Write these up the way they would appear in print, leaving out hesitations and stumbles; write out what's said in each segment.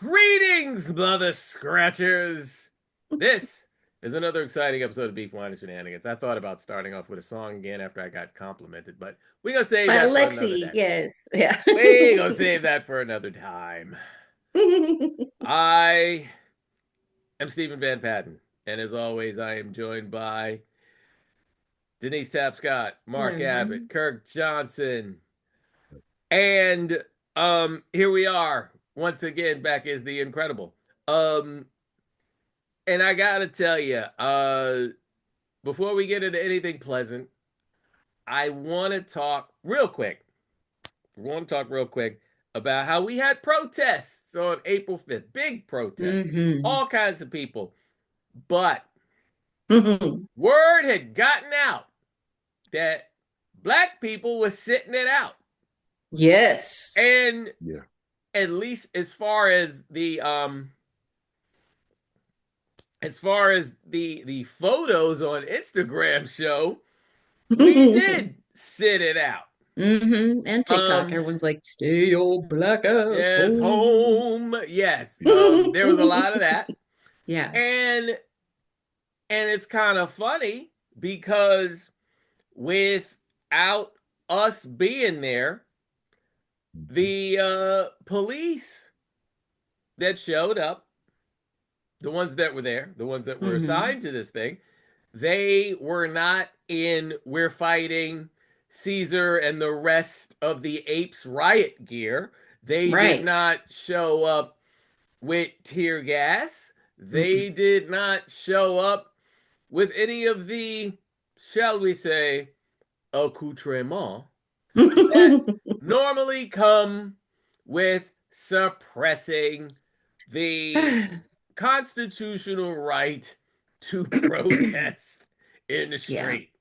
Greetings, mother scratchers! This is another exciting episode of Beef Wine and Shenanigans. I thought about starting off with a song again after I got complimented, but we're gonna save By that for another Alexi, day. yes. Yeah. We're gonna save that for another time. I am Stephen Van Patten, and as always, I am joined by Denise Tapscott, Hello, Mark Abbott, everyone. Kirk Johnson, and here we are once again back as the Incredible. Um, and I gotta tell you, before we get into anything pleasant, I want to talk real quick. We want to talk real quick about how we had protests on April 5th, big protests, Hmm. all kinds of people. But Hmm. word had gotten out that black people were sitting it out. Yes. And Yeah. at least as far as the photos on Instagram show, we Hmm. did sit it out. And TikTok, Um, everyone's like, stay your black ass yes, home. home. Yes. Yeah. There was a lot of that. Yeah. And it's kind of funny because without us being there, Mhm. the police that showed up, the ones that were there, the ones that were Hmm. assigned to this thing, they were not in we're fighting Caesar and the rest of the apes riot gear. They did Right. not show up with tear gas. Mm-mm. They did not show up with any of the, shall we say, accoutrements that normally come with suppressing the constitutional right to protest in the Yeah. street.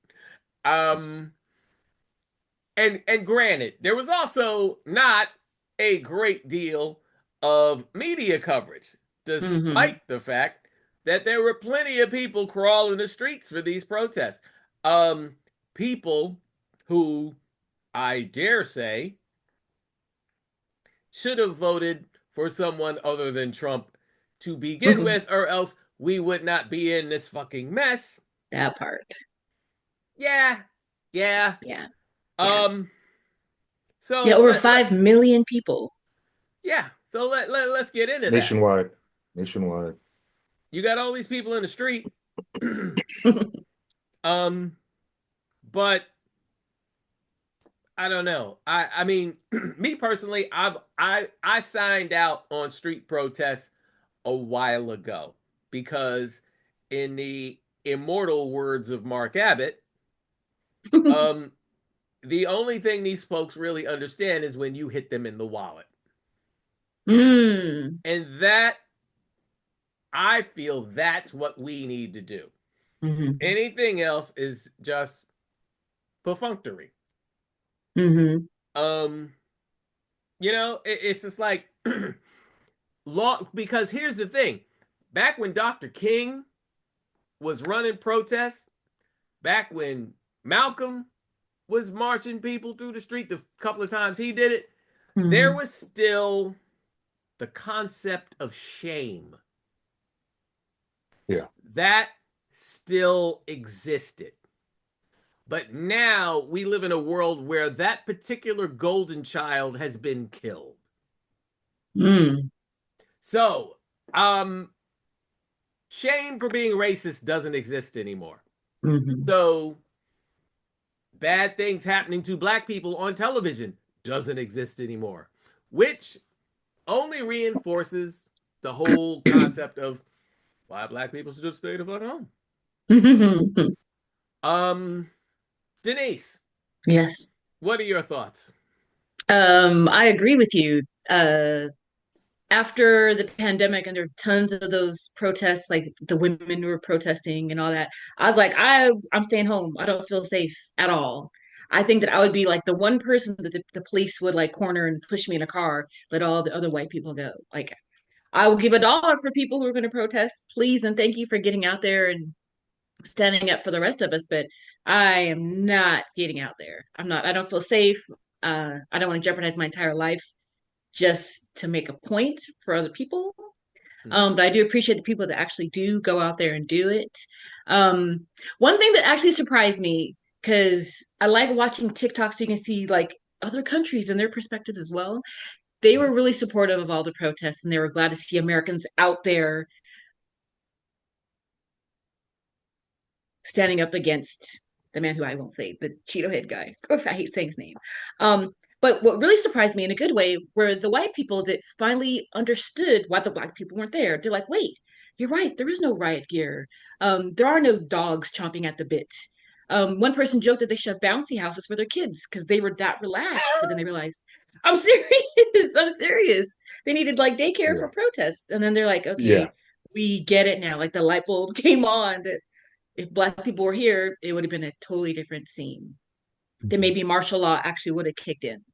Um, and granted, there was also not a great deal of media coverage, Hmm. despite the fact that there were plenty of people crawling the streets for these protests. Um, People who I dare say should have voted for someone other than Trump to begin with, or else we would not be in this fucking mess. That part. Yeah, yeah. Yeah. Yeah. Um, Yeah. so Over let 5 million people. yeah. So let's get into that. Nationwide. Nationwide. You got all these people in the street. um, but I don't know. I mean, me personally, I signed out on street protests a while ago because, in the immortal words of Mark Abbott, um, the only thing these folks really understand is when you hit them in the wallet, Mm. and that I feel that's what we need to do. Hmm. Anything else is just perfunctory. Hmm. Um, it's just like law, because here's the thing. Back when Dr. King was running protests, back when Malcolm was marching people through the street the couple of times he did it, there Hmm. was still the concept of shame Yeah. that still existed. But now we live in a world where that particular golden child has been killed. Mm. So, um, shame for being racist doesn't exist anymore. Hmm. So, bad things happening to black people on television doesn't exist anymore, which only reinforces the whole concept of why black people should just stay the fuck home. Um, Denise, Yes. what are your thoughts? I agree with you. After the pandemic and there were tons of those protests, like the women who were protesting and all that, I was like, I'm staying home. I don't feel safe at all. I think that I would be like the one person that the police would like corner and push me in a car, let all the other white people go. Like I will give $1 for people who are going to protest, please, and thank you for getting out there and standing up for the rest of us. But I am not getting out there. I'm not. I don't feel safe. I don't want to jeopardize my entire life. just to make a point for other people. Mm. But I do appreciate the people that actually do go out there and do it. Um, One thing that actually surprised me, because I like watching TikTok so you can see like other countries and their perspectives as well. They were really supportive of all the protests and they were glad to see Americans out there standing up against the man who I won't say, the Cheeto head guy. I hate saying his name. Um, but what really surprised me in a good way were the white people that finally understood why the black people weren't there. They're like, wait, you're right. There is no riot gear. There are no dogs chomping at the bit. One person joked that they should have bouncy houses for their kids because they were that relaxed. But then they realized, I'm serious. I'm serious. They needed like daycare for Yeah. protests. And then they're like, okay, Yeah. we get it now. Like the light bulb came on that if black people were here, it would have been a totally different scene. Then Mhm. maybe martial law actually would have kicked in.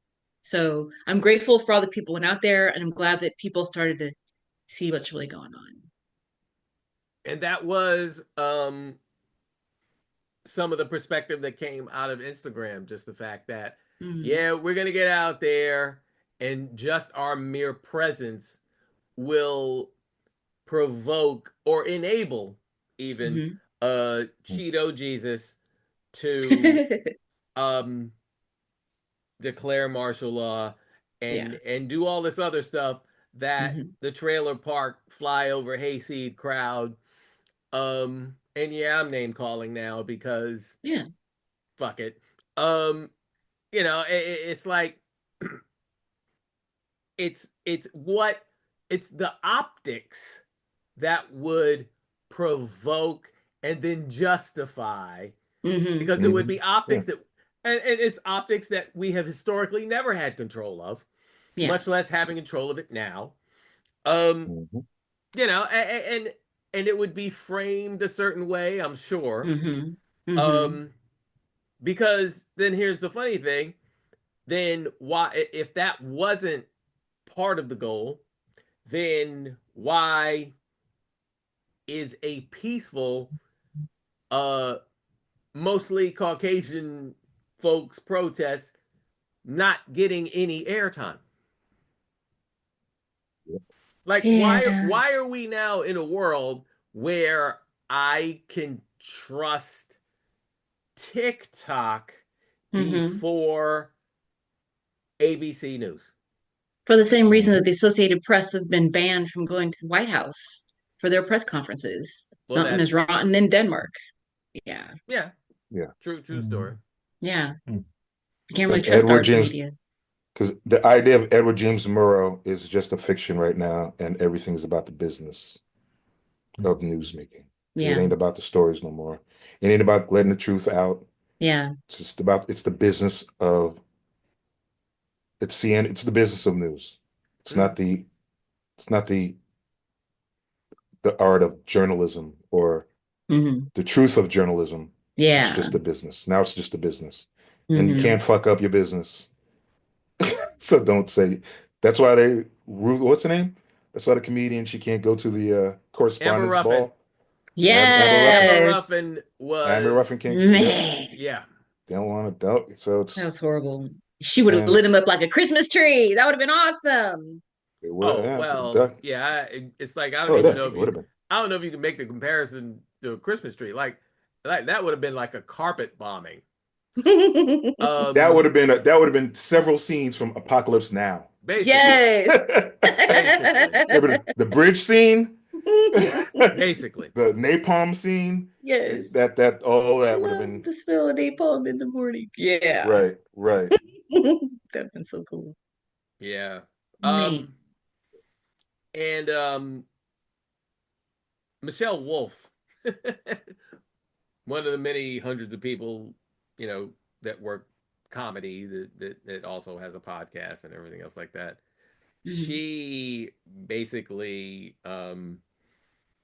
So I'm grateful for all the people went out there, and I'm glad that people started to see what's really going on. And that was some of the perspective that came out of Instagram. Just the fact that, Mm-hmm. yeah, we're gonna get out there, and just our mere presence will provoke or enable even Mm-hmm. Cheeto Jesus to um declare martial law Yeah. and do all this other stuff that Mm-hmm. the trailer park flyover hayseed crowd and yeah, I'm name calling now because Yeah. fuck it. um it's like it's what it's the optics that would provoke and then justify, Mm-hmm. because it would Mhm. be Yeah. optics that and it's optics that we have historically never had control of, Yeah. much less having control of it now. um Mhm. and it would be framed a certain way, I'm sure. Mm-hmm. Mm-hmm. um because then here's the funny thing, then why, if that wasn't part of the goal, then why is a peaceful uh mostly Caucasian folks protest not getting any airtime? Yeah. Like Yeah. why are we now in a world where I can trust TikTok Mm-hmm. before ABC News? For the same reason that Mhm. the Associated Press has been banned from going to the White House for their press conferences. Well, Something is that's rotten in Denmark. Yeah. yeah, Yeah. true story. Mhm. Yeah. Mm. You can't really Like trust Edward our James, media. because the idea of Edward James Murrow is just a fiction right now, and everything's about the business of newsmaking. It Yeah. ain't about the stories no more. It ain't about letting the truth out. Yeah. It's the business of it's the business of news. It's Mm. not the it's not the art of journalism or Hmm. the truth of journalism. It's Yeah. just a business. Now it's just a business. And you Hmm. can't fuck up your business. So don't say that's why what's her name? That's why the comedian she can't go to the Amber correspondence Ruffin. ball. Amber Amber Ruffin. Yes. Ruffin Amber Ruffin was, can't, yep. Man, yeah. They don't want to don't. So that it's was horrible. She would have and lit him up like a Christmas tree. That would have been awesome. it would Oh yeah, well, yeah. It's like I don't oh even yeah, know it if would you, have been. I don't know if you can make the comparison to a Christmas tree. Like that would have been like a carpet bombing. That would Um, have been that would have been several scenes from Apocalypse Now. basically, Yes. basically, Remember the bridge scene? basically. The napalm scene? Yes. That all I that would have love been the smell of napalm in the morning. Yeah. right, right. That'd been so cool. Yeah. Man. And Michelle Wolf, one of the many hundreds of people, you know, that work comedy that also has a podcast and everything else like that. Hmm. She basically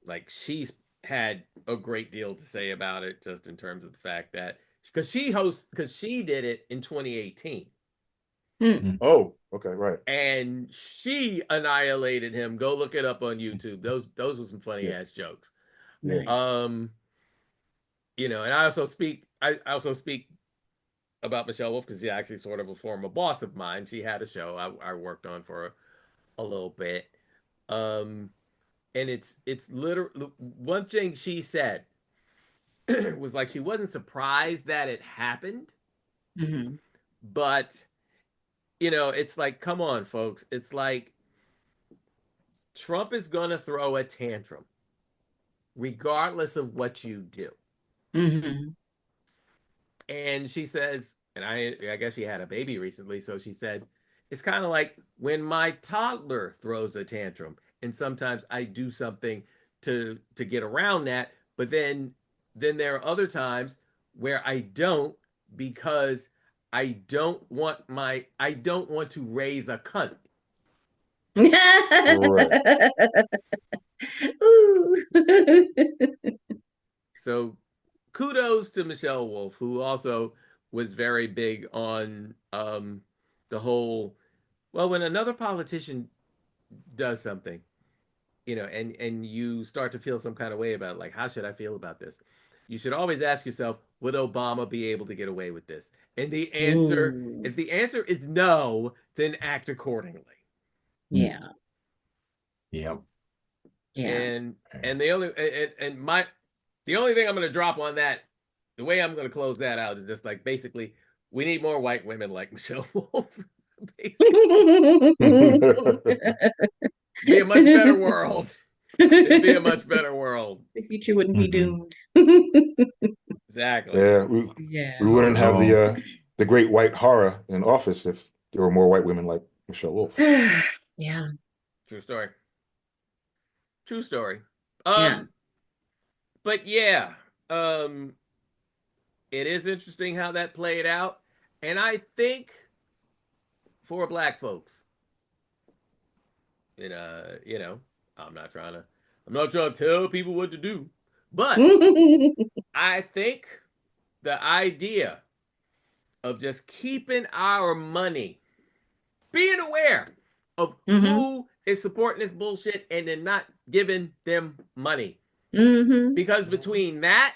like she's had a great deal to say about it, just in terms of the fact that because she did it in 2018 Mm. Oh, okay, right. and she annihilated him. Go look it up on YouTube. Those were some funny Yeah, ass jokes. yeah. Nice. um and I also speak about Michelle Wolf because she's actually sort of a former boss of mine. She had a show I worked on for a little bit. Um, and it's literally one thing she said was like she wasn't surprised that it happened, Hmm. but it's like, come on, folks. It's like Trump is gonna throw a tantrum regardless of what you do. Hmm. And she says, and I guess she had a baby recently, so she said, it's kind of like when my toddler throws a tantrum, and sometimes I do something to get around that, but then there are other times where I don't because I don't want to raise a cunt. Right. Ooh. So kudos to Michelle Wolf, who also was very big on the whole, well, when another politician does something, and you start to feel some kind of way about it, like, how should I feel about this? You should always ask yourself, would Obama be able to get away with this? And Ooh. if the answer is no, then act accordingly. Yeah. Yep. Yeah. And the only thing I'm going to drop on that, the way I'm going to close that out is just like, basically, we need more white women like Michelle Wolf. Basically, be a much better world. It'd be a much better world. The future wouldn't be Hmm. doomed. Exactly. Yeah, we Yeah. wouldn't have No. the great white horror in office if there were more white women like Michelle Wolf. Yeah. True story. True story. Yeah. Um, but yeah, um, it is interesting how that played out, and I think for black folks, and I'm not trying to tell people what to do, but I think the idea of just keeping our money, being aware of Hmm. who is supporting this bullshit and then not giving them money. Hmm. Because between that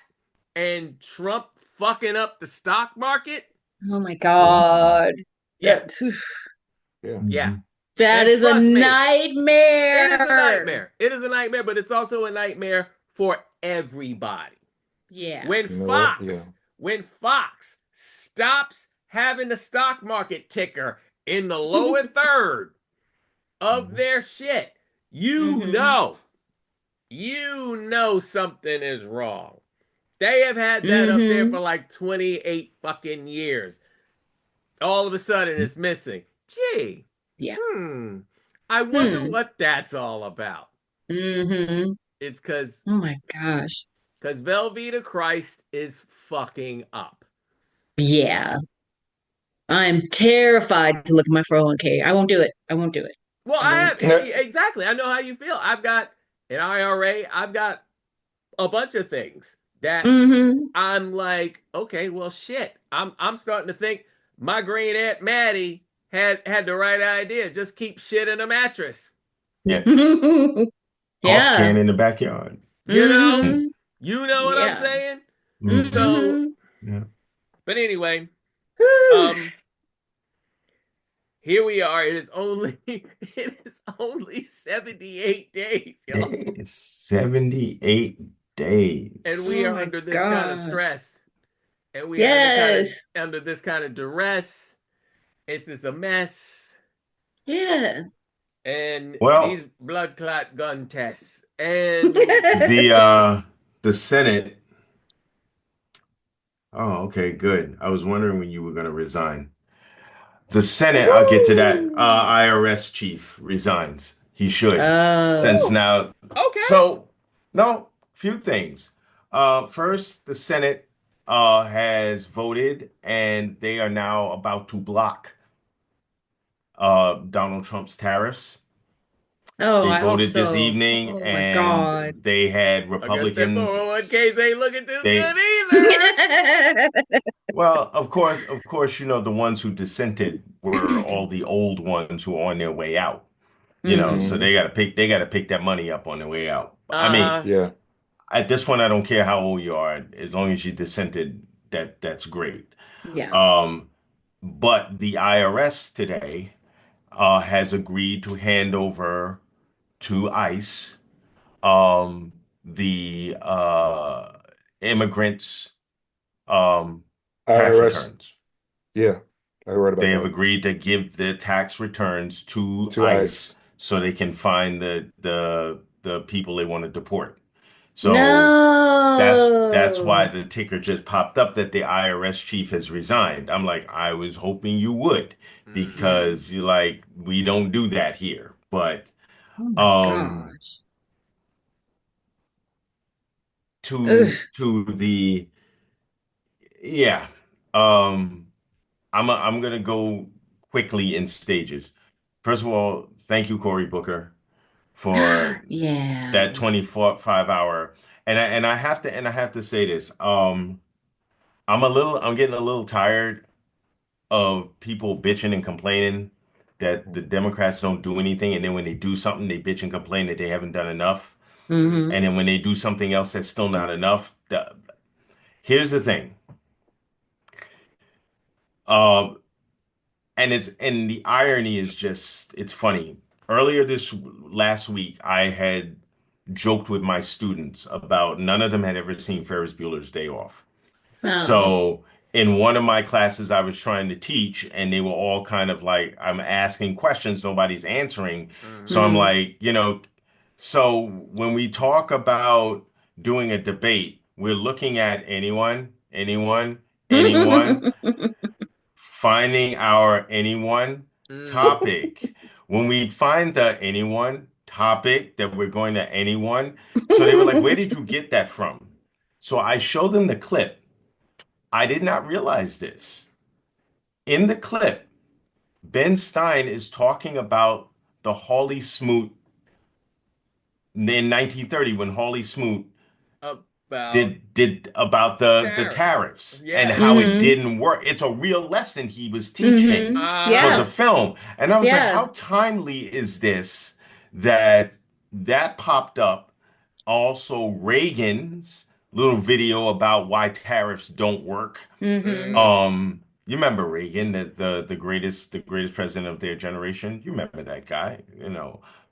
and Trump fucking up the stock market, Oh my Mhm. God. yeah, That Yeah. yeah. Mhm. that And is a trust me, it is a nightmare. nightmare. It is a nightmare, but it's also a nightmare for everybody. Yeah. When You know what? Yeah. Fox stops having the stock market ticker in the lower third of Mhm. their shit, Hmm. you know something is wrong. They have had that up there Hmm. for like 28 fucking years. All of a sudden it's missing. Gee, Yeah. hmm. I wonder Hmm. what that's all about. Hmm. It's because Oh my gosh. Velveeta Christ is fucking up. Yeah. I'm terrified to look at my 401k. I won't do it. I won't do it. Well, I I won't. have exactly. I know how you feel. I've got an IRA. I've got a bunch of things that Hmm. I'm like, okay, well, shit. I'm starting to think my great aunt Maddie had the right idea. Just keep shit in a mattress. Yeah. Golf Yeah. can in the backyard. You know, Hmm. Hmm. you know what I'm Yeah. saying. Hmm. So, Hmm. Yeah. but anyway, Whew. um, here we are. It is only 78 days, y'all, It's 78 and we Oh days. are my under this kind of God. stress, and we are Yes. under this kind of duress. It's just a mess. Yeah. And these Well, blood clot gun tests. And the uh the Senate. Oh, okay, good. I was wondering when you were going to resign. The Senate, I'll get to that. Woo. IRS chief resigns. He should. Since Oh. now, okay, so no, few things. First, the Senate has voted and they are now about to block Donald Trump's tariffs. Oh, They I hope voted this so. evening Oh my God. and they had I guess their Republicans. 401ks ain't looking too They good either. Well, of course, the ones who dissented were all the old ones who are on their way out. So Hmm. Hmm. they gotta pick that money up on their way out. I mean, Uh-huh. Yeah. at this point, I don't care how old you are, as long as you dissented, that's great. Yeah. Um, but the IRS today has agreed to hand over to ICE the immigrants' tax IRS. returns. Yeah, I read about They have that. agreed to give the tax returns to To ICE. ICE so they can find the people they want to deport. So that's why No. the ticker just popped up that the IRS chief has resigned. I'm like, I was hoping you would, Mm-hmm. Yeah. because you like we don't do that here. But Oh my um gosh. Ugh. to the yeah. Um I'm gonna go quickly in stages. First of all, thank you, Cory Booker, for Yeah. that 25 hour. And I have to say this. I'm getting a little tired of people bitching and complaining that the Democrats don't do anything, and then when they do something, they bitch and complain that they haven't done enough. Hmm. And then when they do something else that's still not enough, here's the thing. Um, and the irony is just it's funny. Earlier this last week, I had joked with my students about none of them had ever seen Ferris Bueller's Day Off. Oh. So in one of my classes I was trying to teach, and they were all kind of like, I'm asking questions, nobody's answering. So Mm-hmm. I'm Mm. like, so when we talk about doing a debate, we're looking at anyone, finding our anyone Mm. topic. When we find the anyone topic that we're going to anyone, so they were like, where did you get that from? So I showed them the clip. I did not realize this. In the clip, Ben Stein is talking about the Hawley Smoot in 1930 when Hawley Smoot About did about the tariff. tariffs and Yeah. how it Hmm. didn't work. It's a real lesson he was teaching Hmm. for the Uh-huh. Yeah. film. And I was like, Yeah. how timely is this that that popped up? Also, Reagan's little video about why tariffs don't work. Hmm. Mm-hmm. You remember Reagan, the greatest president of their generation. You remember that guy,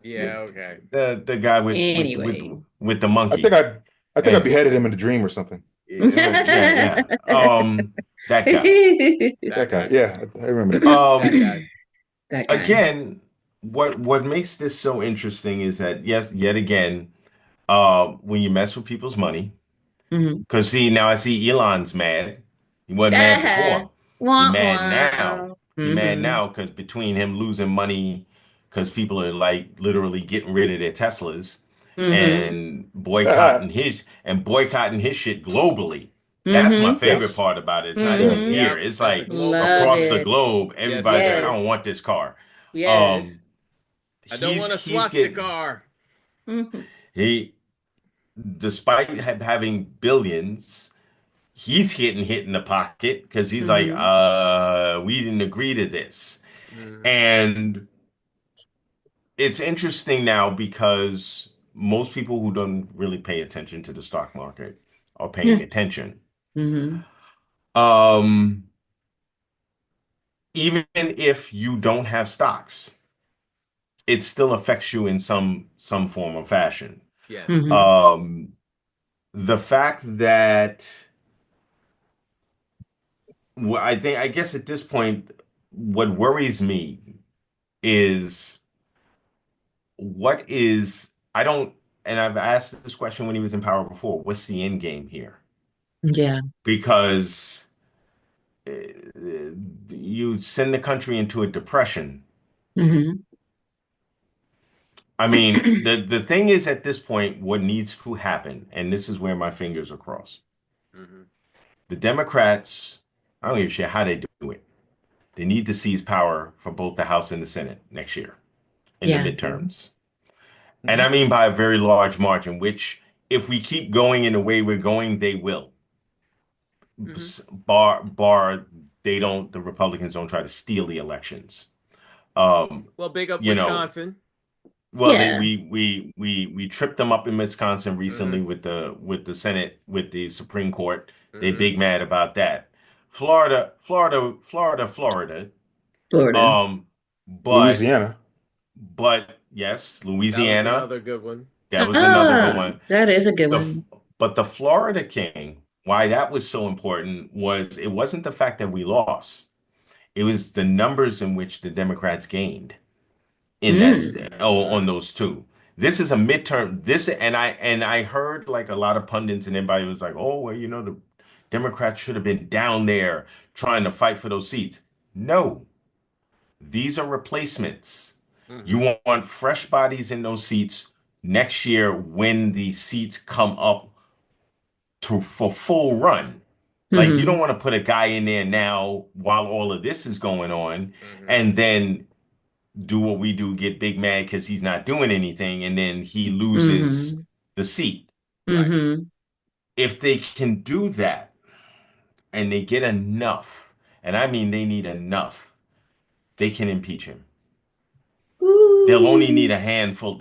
Yeah, okay. the guy Anyway. with the I think monkey. I I think I And beheaded him in a dream or something. yeah, yeah. That guy. That That guy. guy. Yeah, I remember that guy. That Um, guy. That guy. again, what makes this so interesting is that yes, yet again, when you mess with people's money. Hmm. Because see, now I see Elon's mad. He wasn't mad before. He Wah, mad now. wah. He mad Hmm. now because between him losing money, because people are like literally getting rid of their Teslas Hmm. and boycotting his shit globally. That's my Hmm. favorite Yes. part about it. It's not Yeah. even Hmm. here. Yep. It's That's a like global Love across the movement. it. globe, Yes, it everybody's like, I don't is. Yes. want this car. Yes. Um, I don't want a he's getting swastika. Hmm. he despite having billions. He's getting hit in the pocket because he's like, Hmm. we didn't agree to this. Mm-hmm. And it's interesting now because most people who don't really pay attention to the stock market are paying attention. Hmm. Um, even if you don't have stocks, it still affects you in some form or fashion. Yes. Hmm. Um, the fact that I guess at this point, what worries me is what is I don't and I've asked this question when he was in power before. What's the end game here? Yeah. Because uh, you send the country into a depression. Hmm. I mean, the thing is at this point, what needs to happen, and this is where my fingers are crossed. Mm-hmm. The Democrats, I don't give a shit how they do it. They need to seize power for both the House and the Senate next year in the Yeah. midterms. And Mhm. I mean by a very large margin, which if we keep going in the way we're going, they will. Mm-hmm. Bar the Republicans don't try to steal the elections. Um, Well, big up you know, Wisconsin. well they Yeah. we tripped them up in Wisconsin recently Mm-hmm. with the Senate with the Supreme Court They Mm-hmm. big mad about that. Florida. Florida. Um, but Louisiana. yes, That was Louisiana. another good one. That was another good Ah, one. that is a good The one. but the Florida King, why that was so important was it wasn't the fact that we lost. It was the numbers in which the Democrats gained in on Mm-hmm. those two. This is a midterm. This and I heard like a lot of pundits and everybody was like, "Oh, well, the Democrats should have been down there trying to fight for those seats." No, these are replacements. Mm-hmm. You want fresh bodies in those seats next year when the seats come up to for full run. Like you don't Hmm. want to put a guy in there now while all of this is going on Mm-hmm. and then do what we do, get big mad because he's not doing anything, and then he loses Hmm. the seat. Right. Hmm. If they can do that and they get enough, and I mean they need enough, they can impeach him. Ooh. They'll only need a handful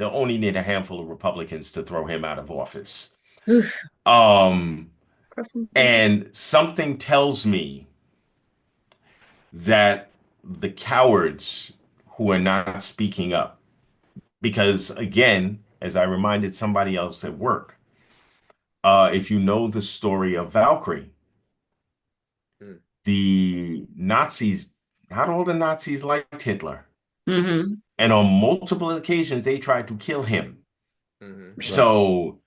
of Republicans to throw him out of office. Oof. Um, Cross some fingers. and something tells me that the cowards who are not speaking up, because again, as I reminded somebody else at work, if you know the story of Valkyrie, Mm-hmm. the Nazis, not all the Nazis liked Hitler. Hmm. And on multiple occasions, they tried to kill him. Mm-hmm. Right. So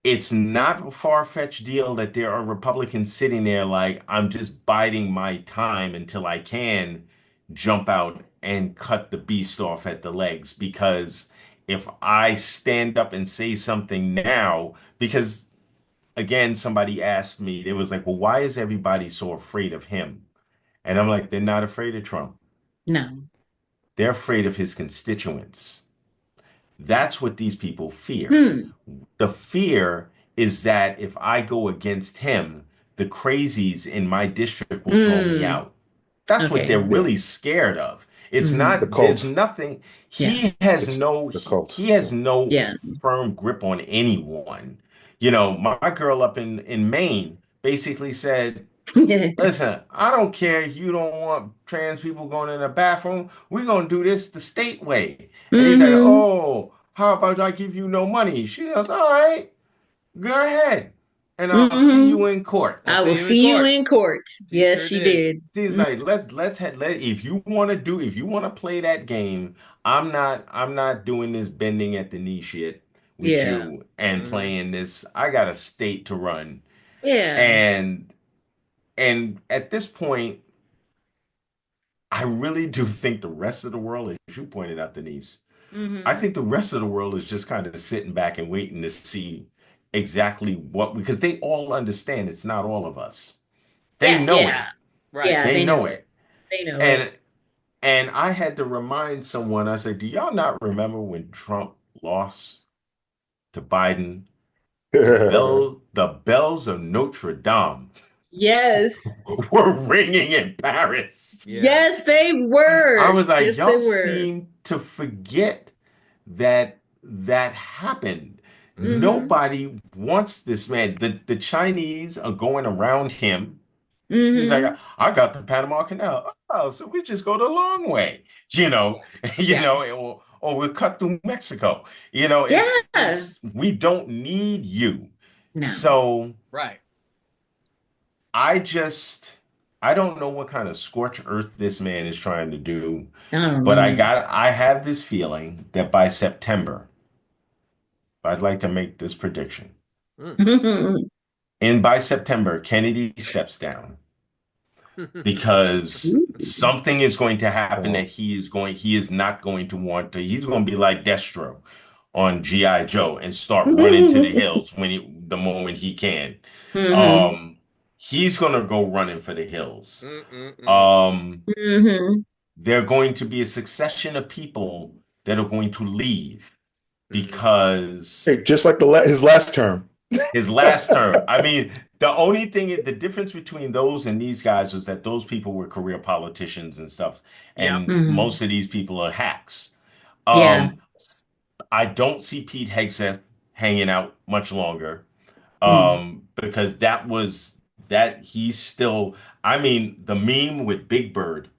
it's not a far-fetched deal that there are Republicans sitting there like, I'm just biding my time until I can jump out and cut the beast off at the legs. Because if I stand up and say something now, because again, somebody asked me, it was like, well, why is everybody so afraid of him? And I'm like, they're not afraid of Trump. No. They're afraid of his constituents. That's what these people fear. Hmm. The fear is that if I go against him, the crazies in my district will throw me Mm. out. That's what they're Okay. Yeah. really scared of. It's Hmm. The not, there's cult. nothing, Yeah. It's the cult. he has Yeah. no Yeah. firm grip on anyone. My girl up in Maine basically said, listen, I don't care if you don't want trans people going in the bathroom. We're going to do this the state way. And he's like, Hmm. oh, how about I give you no money? She goes, all right, go ahead. And I'll see Hmm. you in court. I'll I will see you in see you court. in court. She Yes, sure she did. did. He's Mm. like, if you want to if you want to play that game, I'm not doing this bending at the knee shit with Yeah. you and Mm-hmm. playing this. I got a state to run. Yeah. And at this point, I really do think the rest of the world, as you pointed out, Denise, I Hmm. think the rest of the world is just kind of sitting back and waiting to see exactly because they all understand it's not all of us. They Yeah. know Yeah. it. Right. Yeah. They They know know it. it. They know it. And I had to remind someone, I said, do y'all not remember when Trump lost to Biden? The bells of Notre Dame Yes. were ringing in Paris. Yeah. Yes, they I were. was like, Yes, they y'all were. seem to forget that that happened. Mm-hmm. Hmm. Nobody wants this man. The Chinese are going around him. He's like, Hmm. I got the Panama Canal. Oh, so we just go the long way, Yeah. or we'll cut through Mexico. Yeah. We don't need you. No. So Right. I just I don't know what kind of scorched earth this man is trying to do, I don't but know. I have this feeling that by September, I'd like to make this prediction. Mm. And by September, Kennedy steps down because something is going to happen that Wow. he is not going to want to. He's going to be like Destro on G.I. Joe and start running to the hills the moment he can. Hmm. Um, he's going to go running for the hills. Mm-mm-mm. Um, Hmm. there are going to be a succession of people that are going to leave Mm-hmm. because Hey, just like his last term. his last term. I mean, the difference between those and these guys was that those people were career politicians and stuff, Yep. and Hmm. most of these people are hacks. Yeah. Um, I don't see Pete Hegseth hanging out much longer, Mm. because that was that he's still, I mean, the meme with Big Bird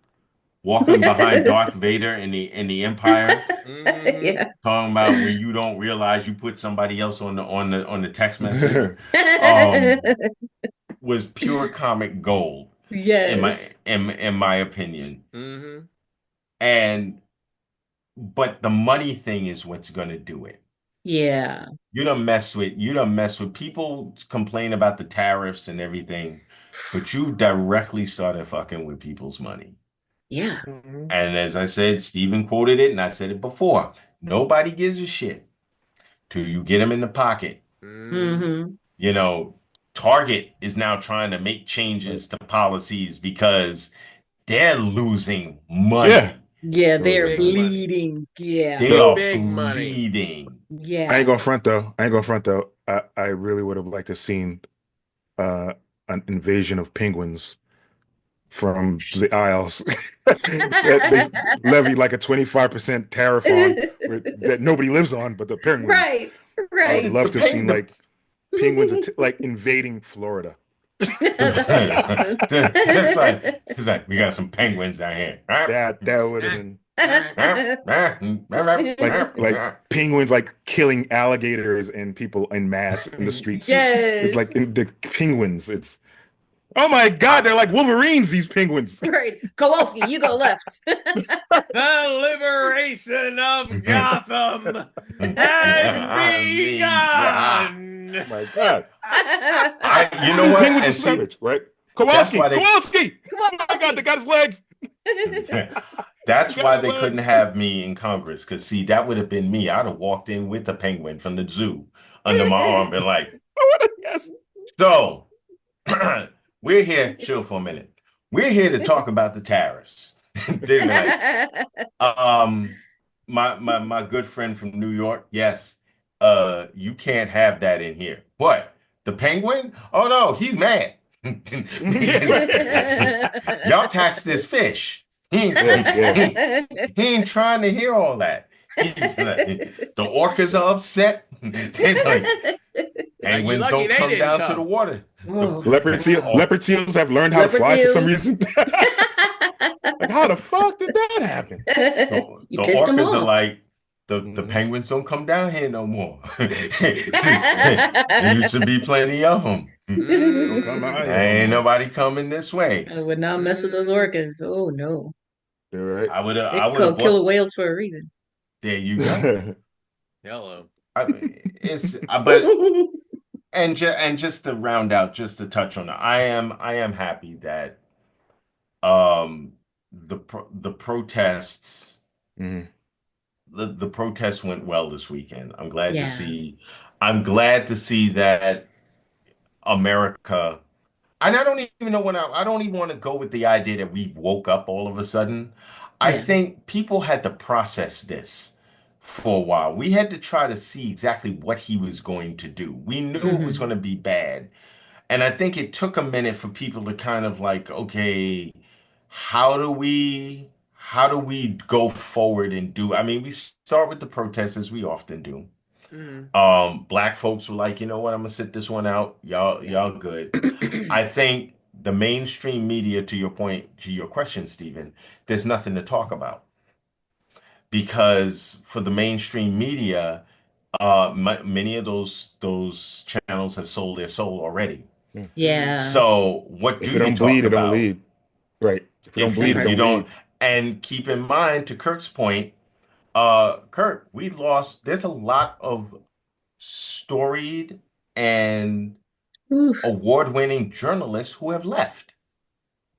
walking behind Darth Vader in the Empire, Hmm. Yeah. talking about when you don't realize you put somebody else on the text message, um, was pure comic gold Yes. in my opinion. Hmm. And but the money thing is what's gonna do it. Yeah. You don't mess with people complain about the tariffs and everything, but you directly started fucking with people's money. Yeah. Mhm. And as I said, Stephen quoted it, and I said it before. Nobody gives a shit till you get them in the pocket. Hmm. Hmm. You know, Target is now trying to make Right. changes to policies because they're losing Yeah. money. Yeah, Oh they're Big yeah. money. bleeding. Yeah. They are Though Big money. bleeding. I ain't Yeah. gonna front though. I ain't gonna front though. I really would have liked to seen uh an invasion of penguins from the Isles that they levied like a 25% tariff on that nobody lives on, but the penguins. Right. I would Right. love The to have pig, seen like penguins like invading Florida. That'd be awesome. it's like we got some penguins down here. That would have Ah, been ah. like penguins like killing alligators and people en masse in the streets. It's Yes. like in the penguins. It's oh my God, I, they're like Wolverines, these penguins. Right. Kowalski, you go left. The liberation of Gotham has begun. My God. you know what? Penguins are And see, savage, right? that's Kowalski! why they Kowalski! Oh my God, they Kowalski. got his legs! They That's got why his they couldn't legs. have me in Congress. Because see, that would have been me. I'd have walked in with the penguin from the zoo under my arm, been like, Yes. so we're here, chill for a minute. We're here to talk about the tariffs. They'd be like, um, my good friend from New York, yes, you can't have that in here. What? The penguin? Oh no, he's mad. Yeah, Because right. y'all tax this fish. Yeah, yeah. He ain't trying to hear all that. He's like, the orcas are upset. They're like, Like you penguins lucky don't they come didn't down to the come. water. Oh wow. Oh, Leopard seals have learned how to Leopard fly for some seals. reason. Like, how the fuck did that happen? You the pissed him orcas are off. like, the Mhm. penguins don't come down here no more. There used to be plenty of them. Don't come out here no Ain't more. nobody coming this way. I would not mess with those Mm. orcas. Oh no. You're right. They I would have call bought. killer whales for a reason. There you go. Hello. But and just to round out, just to touch on it, I am happy that um the protests Mhm. the protests went well this weekend. Yeah. I'm glad to see that America, and I don't even know I don't even want to go with the idea that we woke up all of a sudden. I Yeah. think people had to process this for a while. We had to try to see exactly what he was going to do. We knew it was Hmm. going to be bad. And I think it took a minute for people to kind of like, okay, how do we go forward and do? I mean, we start with the protests as we often do. Mm. Black folks were like, you know what, I'm gonna sit this one out. Y'all good. I think the mainstream media, to your point, to your question, Stephen, there's nothing to talk about because for the mainstream media, many of those channels have sold their soul already. Mm-hmm. Yeah. So what If do it you don't bleed, talk it don't about lead. Right. If it don't bleed, it if you don't don't? lead. And keep in mind, to Kirk's point, Kirk, we lost. There's a lot of storied and Oof. award-winning journalists who have left.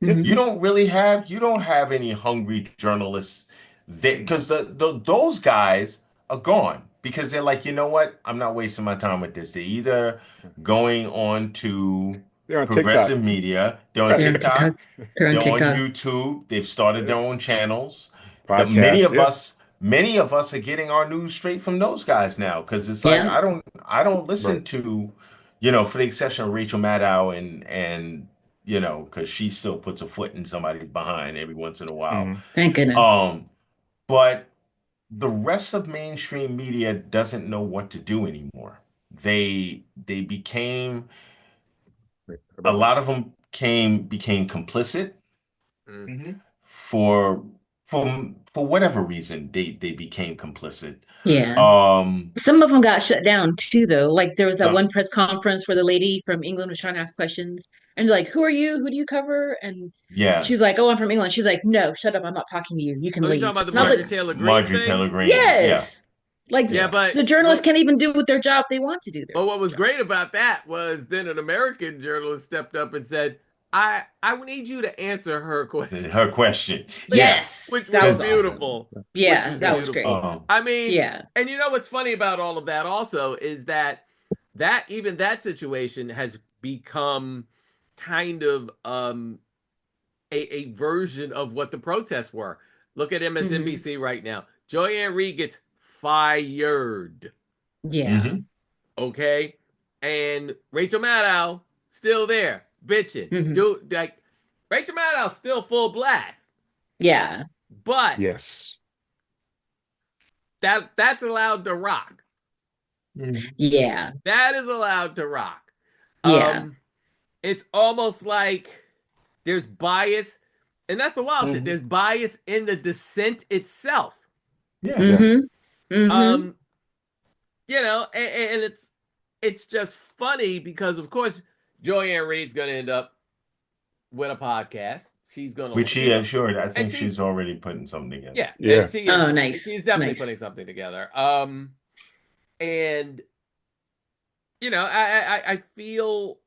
Yeah. Hmm. You don't have any hungry journalists there because those guys are gone because they're like, you know what? I'm not wasting my time with this. They're either going on to They're on TikTok. progressive media, they're on Right. They're on TikTok. TikTok, They're on they're on TikTok. YouTube, they've started Yeah. their own channels. The Podcasts. Yeah. many of us are getting our news straight from those guys now because it's like Yeah. I don't listen Right. to, for the exception of Rachel Maddow and because she still puts a foot in somebody's behind every once in a while. Hmm. Thank goodness. Um, but the rest of mainstream media doesn't know what to do anymore. They became a lot of them became complicit Mm. Mhm. for for whatever reason they became complicit. Yeah. Um, Some of them got shut down too, though. Like there was that the one press conference where the lady from England was trying to ask questions, and they're like, "Who are you? Who do you cover?" And Yeah, she's like, "Oh, I'm from England." She's like, "No, shut up! I'm not talking to you. You can Oh, you talking leave." about the And I was Marjorie like, Taylor Greene Marjorie thing? Taylor Greene. Yeah, "Yes." Like Yeah, yeah. the but journalists can't even do with their job they want to do their what was job. great about that was then an American journalist stepped up and said, I need you to answer her question. Her question. Like, Yeah, Yes, which that was was because awesome. beautiful. Which Yeah, was that was beautiful. great. I mean, Yeah. and you know what's funny about all of that also is that even that situation has become kind of a version of what the protests were. Look at Hmm. MSNBC right now. Joanne Reed gets fired. Yeah. hmm Okay, and Rachel Maddow still there, bitching. Hmm. Dude, like Rachel Maddow still full blast, Yeah. but Yes. that's allowed to rock. hmm Yeah. That is allowed to rock. Yeah. Um, it's almost like there's bias, and that's the wild shit. Hmm. There's bias in the dissent itself. Yeah. Yeah. Hmm. Hmm. Um, and it's just funny because of course Joanne Reed's gonna end up with a podcast. Which she She's assured, I and think she's she's already putting something together. yeah, and Yeah. Oh, nice. she's definitely Nice. putting something together. And I feel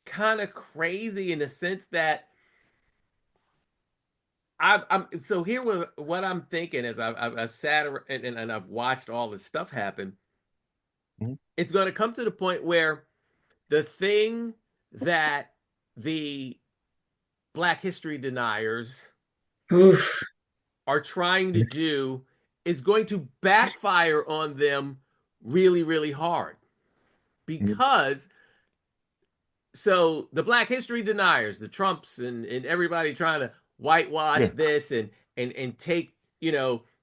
kind of crazy in the sense that I'm so here was what I'm thinking is I've sat and I've watched all this stuff happen. Mhm. It's going to come to the point where the thing that the Black history deniers Oof. are trying to do is going to backfire on them really, really hard. Mhm. Because so the Black history deniers, the Trumps and everybody trying to whitewash Yeah. this and take,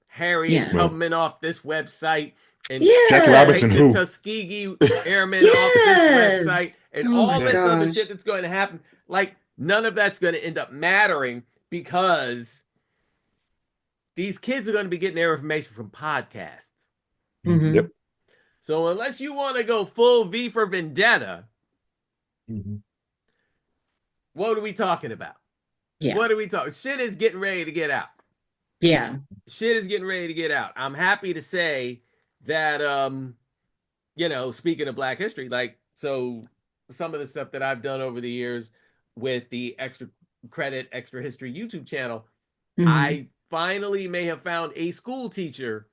Harriet Yeah. Well, Tubman off this website and Jackie Yes. Robinson, take the who? Tuskegee Airmen off this Yes. website and Oh my all Yeah. this other shit gosh. that's going to happen. Like, none of that's going to end up mattering because these kids are going to be getting their information from podcasts. Hmm. Yep. So unless you want to go full V for Vendetta, hmm what are we talking about? Yeah. What are we talking? Shit is getting ready to get out. Yeah. Shit is getting ready to get out. I'm happy to say that speaking of Black history, like so some of the stuff that I've done over the years with the extra credit, extra history YouTube channel, Hmm. I finally may have found a school teacher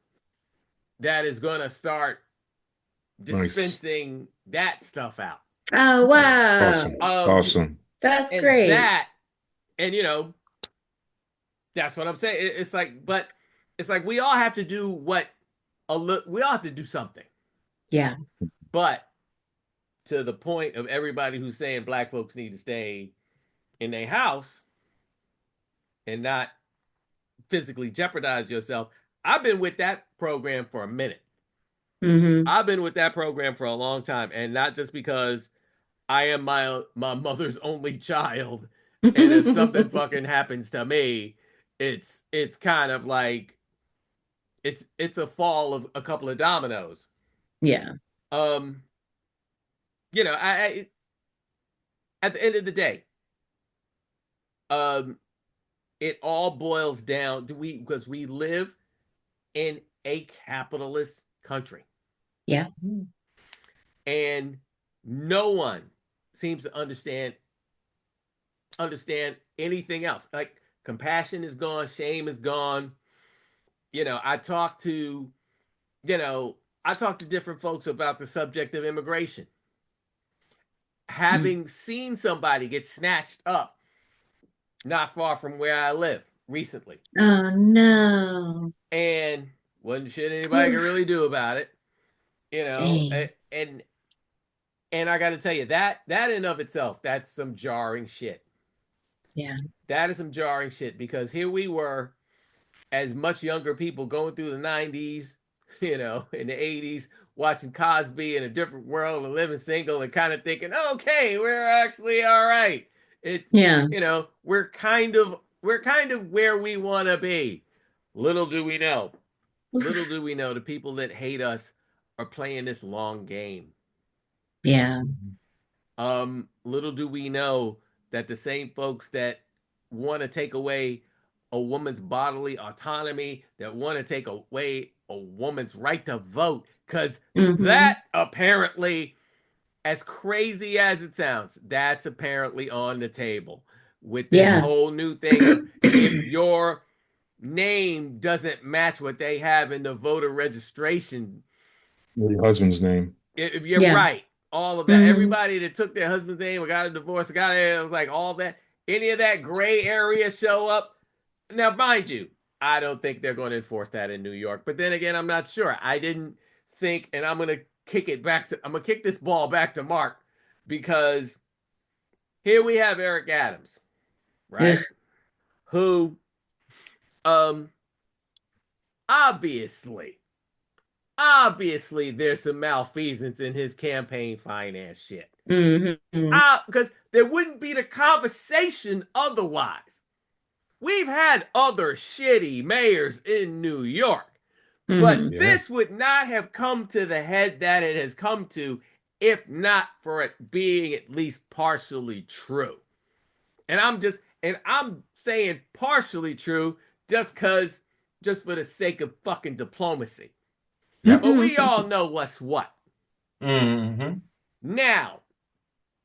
that is going to start Nice. dispensing that stuff out. Oh wow. Awesome. Um, Awesome. That's and great. that, and that's what I'm saying. It's like, but it's like we all have to do we all have to do something. Yeah. But to the point of everybody who's saying Black folks need to stay in their house and not physically jeopardize yourself, I've been with that program for a minute. Hmm. I've been with that program for a long time, and not just because I am my mother's only child, and if something fucking happens to me, it's kind of like it's a fall of a couple of dominoes. Yeah. Um, I at the end of the day, um, it all boils down to we because we live in a capitalist country, Yeah. and no one seems to understand anything else. Like compassion is gone, shame is gone. You know, I talk to you know I talk to different folks about the subject of immigration. Mm. Having seen somebody get snatched up not far from where I live recently, Oh no. and wasn't shit anybody could Oof. really do about it. Dang. And I got to tell you that in of itself, that's some jarring shit. Yeah. That is some jarring shit because here we were as much younger people going through the 90s, in the 80s, watching Cosby in a different world and living single and kind of thinking, okay, we're actually all right. It's, Yeah. we're kind of where we want to be. Little do we know. Little Oof. do we know the people that hate us are playing this long game. Yeah. Little do we know that the same folks that want to take away a woman's bodily autonomy, that want to take away a woman's right to vote, because Hmm. that apparently, as crazy as it sounds, that's apparently on the table with this Yeah. whole new thing of if your name doesn't match what they have in the voter registration, Your husband's name. if you're Yeah. right, all of that, Hmm. everybody that took their husband's name or got a divorce, got it, like all that, any of that gray area show up. Now, mind you, I don't think they're going to enforce that in New York. But then again, I'm not sure. I didn't think, and I'm gonna kick this ball back to Mark because here we have Eric Adams, right? Ugh. Who, um, obviously, obviously, there's some malfeasance in his campaign finance shit. Hmm. Because there wouldn't be the conversation otherwise. We've had other shitty mayors in New York, but Hmm. Yeah. this would not have come to the head that it has come to if not for it being at least partially true. And I'm saying partially true just for the sake of fucking diplomacy. Yep. But we all know what's what. Hmm. Now,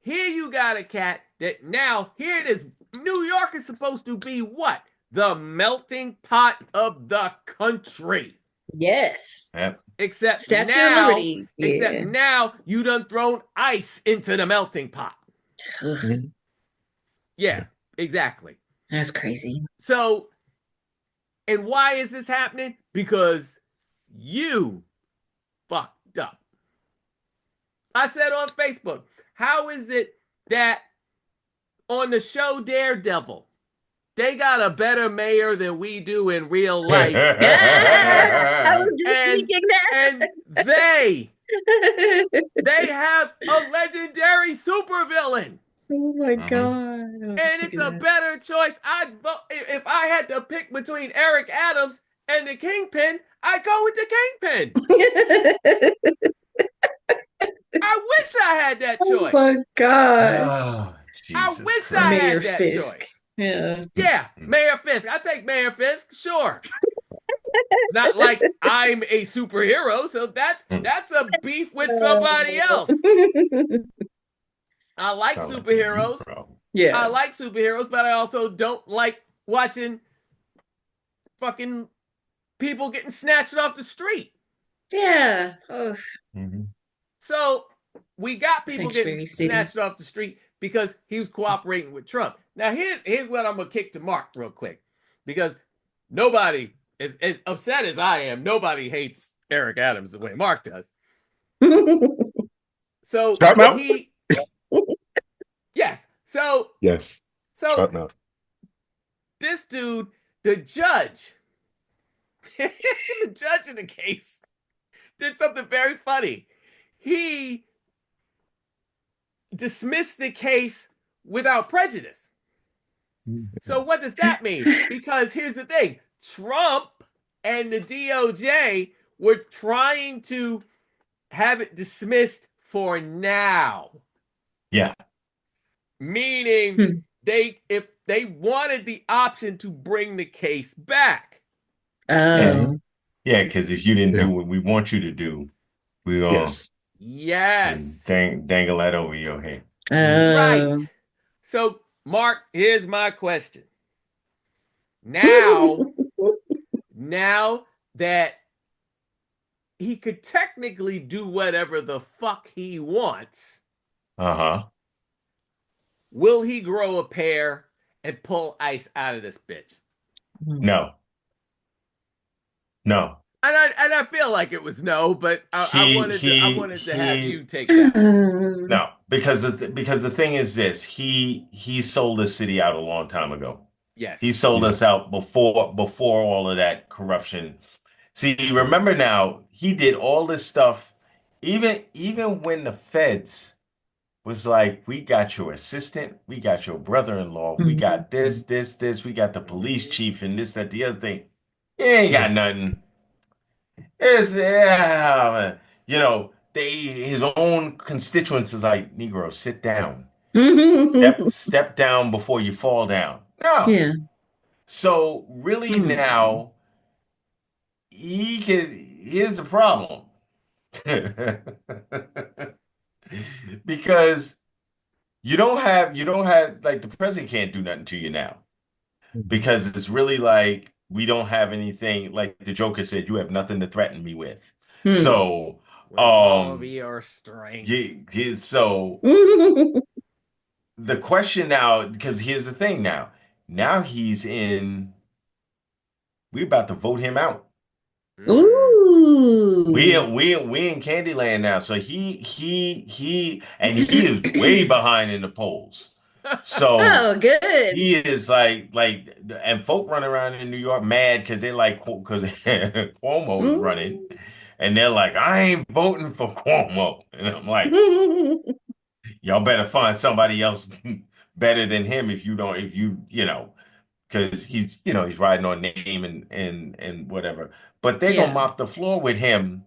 here you got a cat that now, here it is. New York is supposed to be what? The melting pot of the country. Yes. Yep. Except Statue of now, Liberty. except Yeah. now you done thrown ice into the melting pot. Ugh, Mhm. Yeah, exactly. that's crazy. So, and why is this happening? Because you fucked up. I said on Facebook, how is it that on the show Daredevil, they got a better mayor than we do in real life, Ah, and I was just and thinking and they that. they have a legendary supervillain, Oh my Mhm. God. I was just and it's thinking a that. better choice. I'd vote if I had to pick between Eric Adams and the Kingpin. I'd go with the Kingpin. I wish I had that Oh choice. my gosh. Oh, I Jesus wish I Mayor had Christ. that Fisk. choice. Yeah. Yeah, Mayor Fisk. I take Mayor Fisk, sure. It's not like I'm a superhero, so that's a beef with somebody else. I like Sound like a you superheroes. problem. I Yeah. like superheroes, but I also don't like watching fucking people getting snatched off the street. Yeah. Oh, Mhm. So we got people getting Sanctuary City. snatched off the street because he was cooperating with Trump. Now here's what I'm gonna kick to Mark real quick, because nobody is as upset as I am. Nobody hates Eric Adams the way Mark does. So Trout mouth? he yes. So Yes. so Trout mouth. this dude, the judge, the judge in the case did something very funny. He dismissed the case without prejudice. So what does that mean? Because here's the thing: Trump and the DOJ were trying to have it dismissed for now, Yeah. meaning Hmm. if they wanted the option to bring the case back. Yeah. Oh. Yeah, because if you didn't do Yeah. what we want you to do, we're gonna Yes. Yes, dangle that over your head. right. Oh. So, Mark, here's my question. Now that he could technically do whatever the fuck he wants, Uh-huh. will he grow a pair and pull ice out of this bitch? No. No. And I feel like it was no, but I He wanted to I he wanted to have he you take that one. no, because the thing is this, he sold the city out a long time ago. He Yes. sold Yeah. us out before all of that corruption. See, remember now, he did all this stuff, even when the feds was like, we got your assistant, we got your brother-in-law, we got this, we got the police chief, and this, that, the other thing. He ain't got nothing. It's yeah, his own constituents is like, Negro, sit down. Step down before you fall down. No. Yeah. So really Hmm. now here's the problem. Because you don't have like the president can't do nothing to you now because it's really like we don't have anything like the Joker said, you have nothing to threaten me with. Hmm. So With all of your strength. so the question now, because here's the thing now we about to vote him out. Mm. Ooh. We in Candyland now. So and he is way behind in the polls. So Oh, good. he is and folk run around in New York mad because they like because Cuomo's running, Mm. and they're like, I ain't voting for Cuomo, and I'm like, y'all better find somebody else better than him if you don't if you know because he's riding on name and whatever. But they're gonna Yeah. mop the floor with him.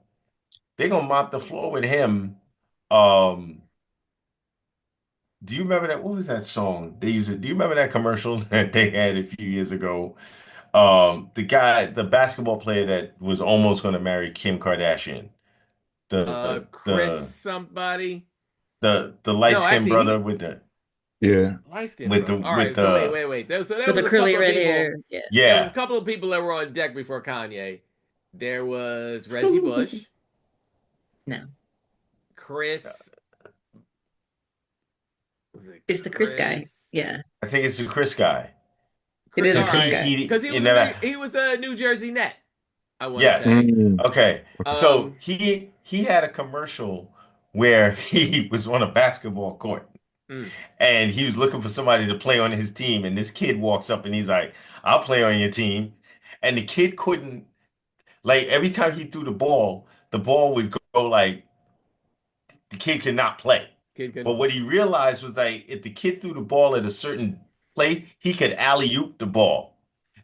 They're gonna mop the floor with him. Um, do you remember that? What was that song they used? Do you remember that commercial that they had a few years ago? The basketball player that was almost gonna marry Kim Kardashian, the Chris the somebody. the light No, skinned actually, brother he Yeah. light skinned with the brother. All right, with so wait, the wait, wait. So there With was the a curly couple of red people. hair. Yeah. There was a yeah. couple of people that were on deck before Kanye. There was Reggie Bush, No. Chris. Was it It's the Chris guy. Chris? Yeah. I think it's the Chris guy It Chris. is All the because Chris right, guy. because he he was never. he was a New Jersey Net. I want to Yes. say. Mm. Okay. So Um. he had a commercial where he was on a basketball court mm, and he was looking for somebody to play on his team, and this kid walks up and he's like, I'll play on your team. And the kid couldn't like every time he threw the ball would go like the kid could not play. Kid But couldn't what play. he realized was like if the kid threw the ball at a certain play, he could alley-oop the ball.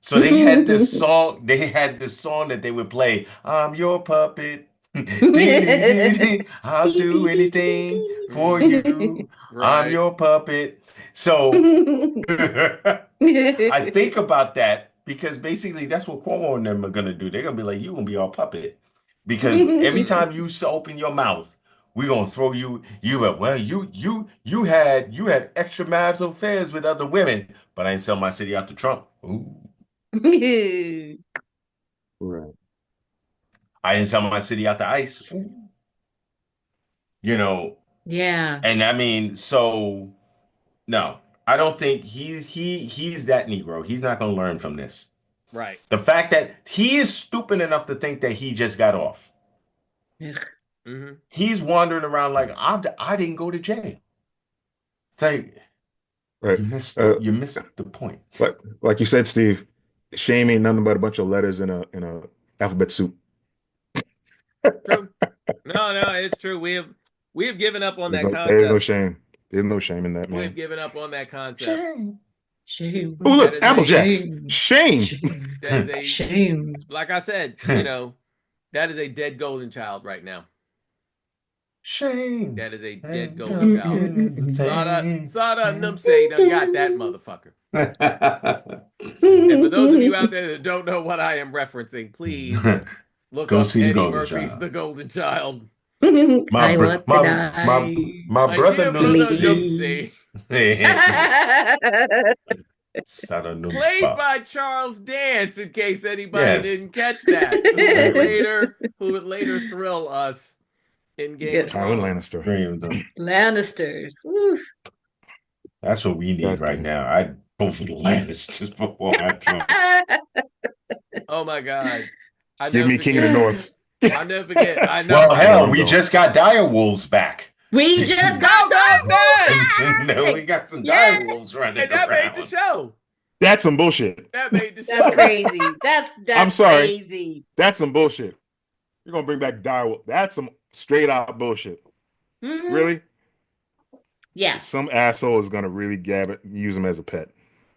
So they had this song that they would play, I'm your puppet. I'll Dee, do dee, dee, dee, anything for Mm-hmm. you. I'm Right. your puppet. So I think about that because basically that's what Cuomo and them are gonna do. They're gonna be like, you gonna be our puppet. Because every Mm. time you open your mouth, we're gonna throw you well, you had extramarital affairs with other women, but I ain't sell my city out to Trump. Ooh. Right. I didn't sell my city out to ICE. You know, Yeah. and I mean, so no, I don't think he's that Negro. He's not gonna learn from this. Right. The fact that he is stupid enough to think that he just got off. Ugh. Mm-hmm. He's wandering around like I didn't go to jail. It's like Right. you missed the point. Like you said, Steve, shame ain't nothing but a bunch of letters in a alphabet soup. True. No, it's true. We have given up on that There's no concept. shame. There's no shame in that, We've man. given up on that concept. Shame. Oh, Shame. That look, is Apple a Jacks. Shame. Shame. Shame. that is a Shame. like I said, that is a dead golden child right now. Shame. That is a dead And golden Mm, child. mm, mm, coming mm. Sada pain. Numsay done got that motherfucker. And for those of you out there that don't know what I am referencing, please look Go up see the Eddie Golden Murphy's Child. The Golden Child. My I br want the my My knives, brother dear brother Numsy. Numsay, please. Sada played Numspa. by Charles Dance, in case anybody Yes. didn't catch that, who would later thrill us in Game of Yes. Tywin Thrones. Lannister. Lannisters. Woof. That's what we need God right damn. now. I vote for the Lannisters before I Trump. Oh my God. I Give never me King of the forget. North. I'll never forget. I know, Well, right? No, hell, I'm we going. just got dire wolves back. We just got How about that? No, Direwolves we got some back! dire wolves running And that made the around. show. That's some bullshit. That made the That's show. crazy. That's I'm that's sorry. crazy. That's some bullshit. You're gonna bring back direwolf. That's some straight out bullshit. Mhm. Really? Yeah. Some asshole is gonna really use him as a pet.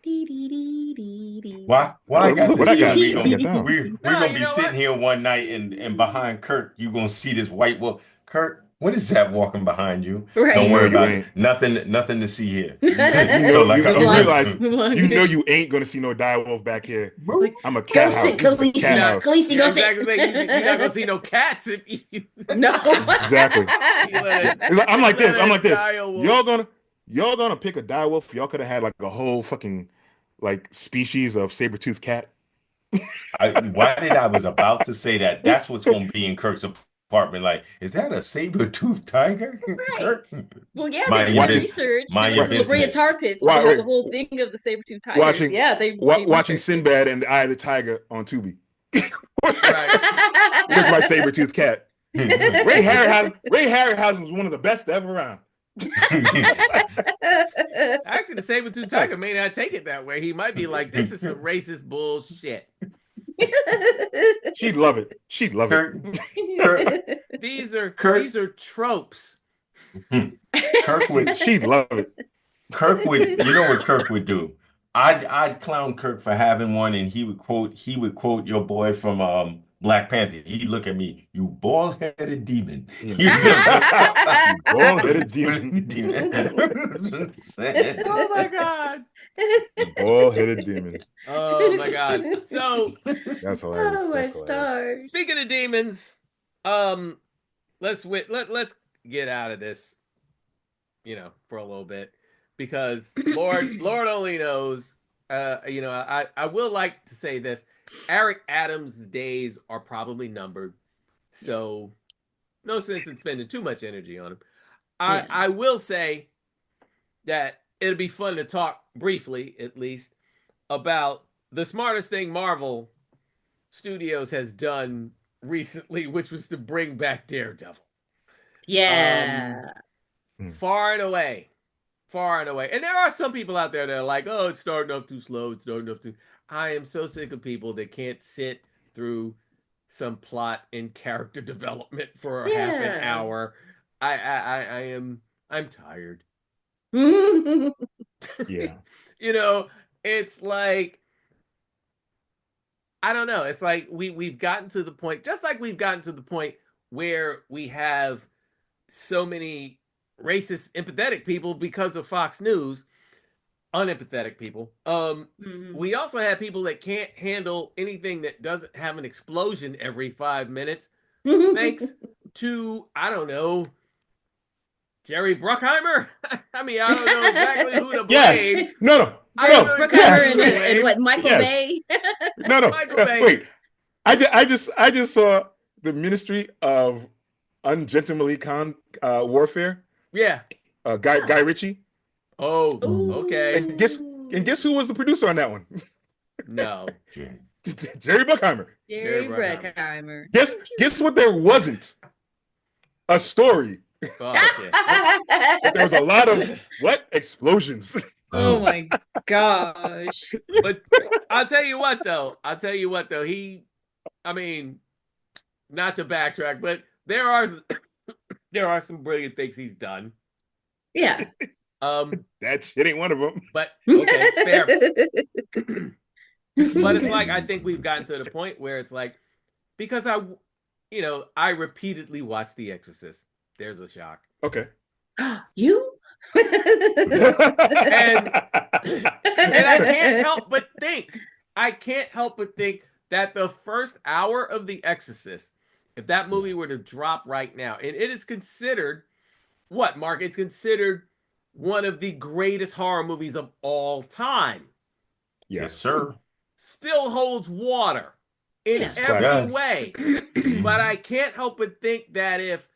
Dee, dee, dee, dee, dee. Why I Oh, got look what this I feeling got. we I gonna got down. we're No, gonna you be know sitting what? here one night and behind Kirk, you gonna see this white wolf. Kirk, what is that walking behind you? You Don't Right. know worry you about it. ain't. Nothing to see here. You So know like you Move you along. realize Move along. you know you ain't gonna see no direwolf back here. Like, I'm a go cat house. sit, This is the You're cat Khaleesi. not. house. Khaleesi, Yeah, go sit. exactly. You're not gonna see no cats if you No. Exactly. you let It's like, I'm you like this. I'm let a like this. dire wolf. Y'all gonna pick a direwolf. Y'all could have had like a whole fucking like species of saber-toothed cat. why did I was about to say that? That's what's gonna be in Kirk's apartment. Like, is that a saber-toothed tiger? Right. Kirk, Well, yeah, they mind did your the Watching, business. research. There Mind was your right, the La Brea Tar business. Pits where they have the right, whole thing of the saber-toothed tigers. watching, Yeah, they watching researched it. Sinbad and the Eye of the Tiger on Tubi. Right. With my saber-toothed cat. Ray Harryhausen was one of the best ever around. Actually, the saber-tooth tiger may not take it that way. He might be like, "This is some racist bullshit." She'd love it. She'd love it. Kirk, Kirk, These Kirk, are tropes. Kirk would She'd love it. Kirk would, you know what Kirk would do? I'd clown Kirk for having one, and he would quote your boy from Black Panther. He'd look at me, you bald-headed demon. You know what I'm saying? Bald-headed demon. Demon. Saying. Oh my god. Bald-headed demon. Oh my god. So That's hilarious. Oh my That's hilarious. stars. speaking of demons, let's get out of this, for a little bit, because Lord only knows. I will like to say this: Eric Adams' days are probably numbered, so no sense in spending too much energy on him. Yeah. I will say that it'll be fun to talk briefly, at least, about the smartest thing Marvel Studios has done recently, which was to bring back Daredevil. Yeah. Far and away. Far and away. And there are some people out there that are like, oh, it's starting off too slow. It's starting off too. I am so sick of people that can't sit through some plot and character development for half an Yeah. hour. I'm tired. Yeah. It's like, I don't know. It's like we've gotten to the point, just like we've gotten to the point where we have so many racist, empathetic people because of Fox News, unempathetic people. We also have people that can't handle anything that doesn't have an explosion every 5 minutes, thanks to, I don't know, Jerry Bruckheimer. I mean, I don't know exactly who to blame. Yes. No. I don't know Bruckheimer Yes. exactly who to and blame. what, Michael Yes. Bay? No. Michael Bay. Wait. I just saw the Ministry of Ungentlemanly Warfare. Yeah. Guy Ritchie. Oh, Ooh. okay. And guess who was the producer on that one? No. Jerry Bruckheimer. Jerry Bruckheimer. Bruckheimer. Guess what there wasn't? A story. Oh, shit. But there was a lot of explosions. Oh my gosh. But I'll tell you what though. I mean, not to backtrack, but there are some brilliant things he's done. Yeah. That shit ain't one of them. But okay, fair. But it's like, I think we've gotten to the point where it's like, because I repeatedly watched The Exorcist. There's a shock. Okay. You? And I can't help but think that the first hour of The Exorcist, if that movie were to drop right now, and it is considered, what, Mark? It's considered one of the greatest horror movies of all time. Yes, sir. Still holds water in Yes. every way. But I can't help but think that if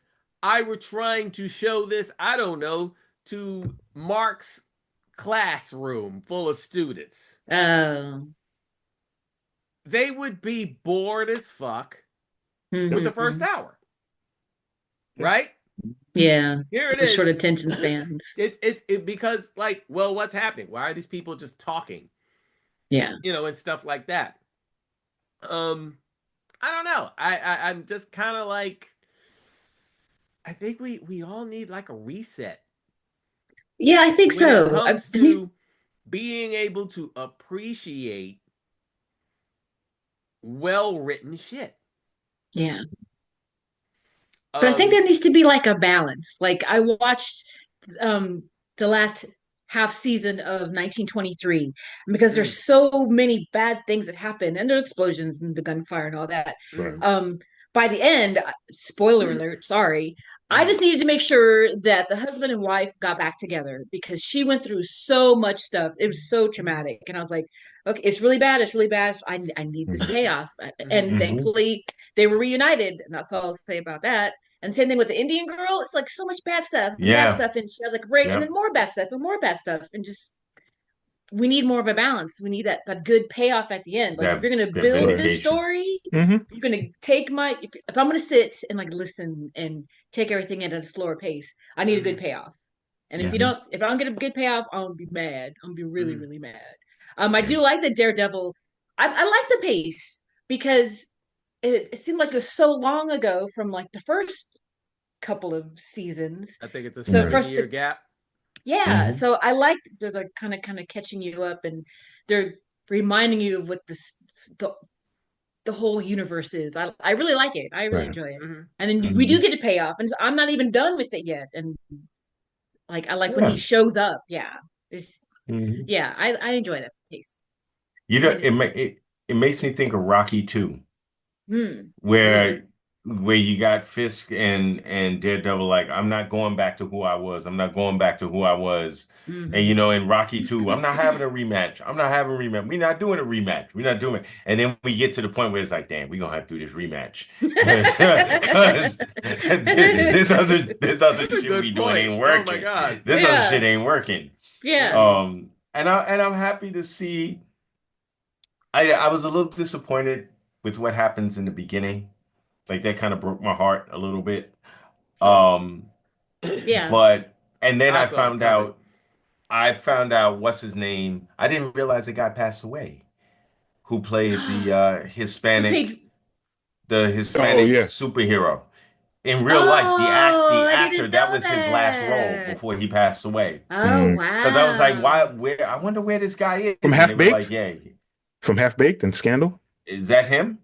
I were trying to show this, I don't know, to Mark's classroom full of students, Oh. they would be bored as fuck with the first hour. Right? Yeah. Here it The is. short attention spans. It's because, like, well, what's happening? Why are these people just talking? Yeah. And stuff like that. I don't know. I'm just kind of like, I think we all need like a reset Yeah, I think when it so. comes to Denise, being able to appreciate well written shit. yeah. But I think Um, there needs to be like a balance. Like I watched um the last half season of 1923 because there's mm, so many bad things that happen and there are explosions and the gunfire and all that. Right. mm, Um by the end, spoiler alert, sorry, I mm, just needed to make sure that the husband and wife got back together because she went through so much stuff. It was so traumatic. And I was like, okay, it's really bad. It's really bad. I need this Mhm. payoff. mm, And Hmm. thankfully, they were reunited. And that's all I'll say about that. And same thing with the Indian girl. It's like so much bad Yeah. stuff, and she has like a break, and then Yep. more bad stuff, and more bad stuff, and just we need more of a balance. We need that good payoff at the end. Like if That you're gonna that build Right. this vindication. story, Hmm. you're gonna take my. If I'm gonna sit and like listen and take everything at a slower pace, I need a good mm, payoff. And Yeah. if I don't get a good payoff, I'm gonna be mad. I'm gonna be really, mm. really mad. I Yeah. do like the Daredevil. I like the pace because it seemed like it was so long ago from like the first couple of seasons. I think it's a So for Right. seven us to year gap. yeah, Hmm. so I like they're kind of catching you up and they're reminding you of what the, the whole universe is. I really like it. I really Right. enjoy it. Mm, And then we do Hmm. get a payoff, and I'm not even done with it yet. And like I like when he Yeah. shows up. Yeah, it's Hmm. yeah. I enjoy that piece. You I know, think it's fun. it makes me think of Rocky 2, Hmm. mm, where you got Fisk and Daredevil like, I'm not going back to who I was. I'm not going back to who I was. And Hmm. in Rocky 2, I'm not having a rematch. I'm not having a rematch. We're not doing a rematch. We're not doing it. And then we get to the point where it's like, damn, we're gonna have to do this rematch. Because this other that's a shit we good doing point. ain't Oh my working. god. This other shit Yeah, ain't working. yeah. Mm, And I'm happy to see. I was a little disappointed with what happens in the beginning. Like that kind of broke my heart a little bit. sure. Um, Yeah. but and then I I saw it found coming. out I found out what's his name. I didn't realize the guy passed away. Who played Who paid? the Oh Hispanic yeah. superhero. In real life, Oh, the I actor, didn't that know was his last role that. before he passed away. Oh, Mm. Because I was like, why wow. where I wonder where this guy From is. And they Half were like, Baked. yeah, From Half Baked and Scandal. is that him?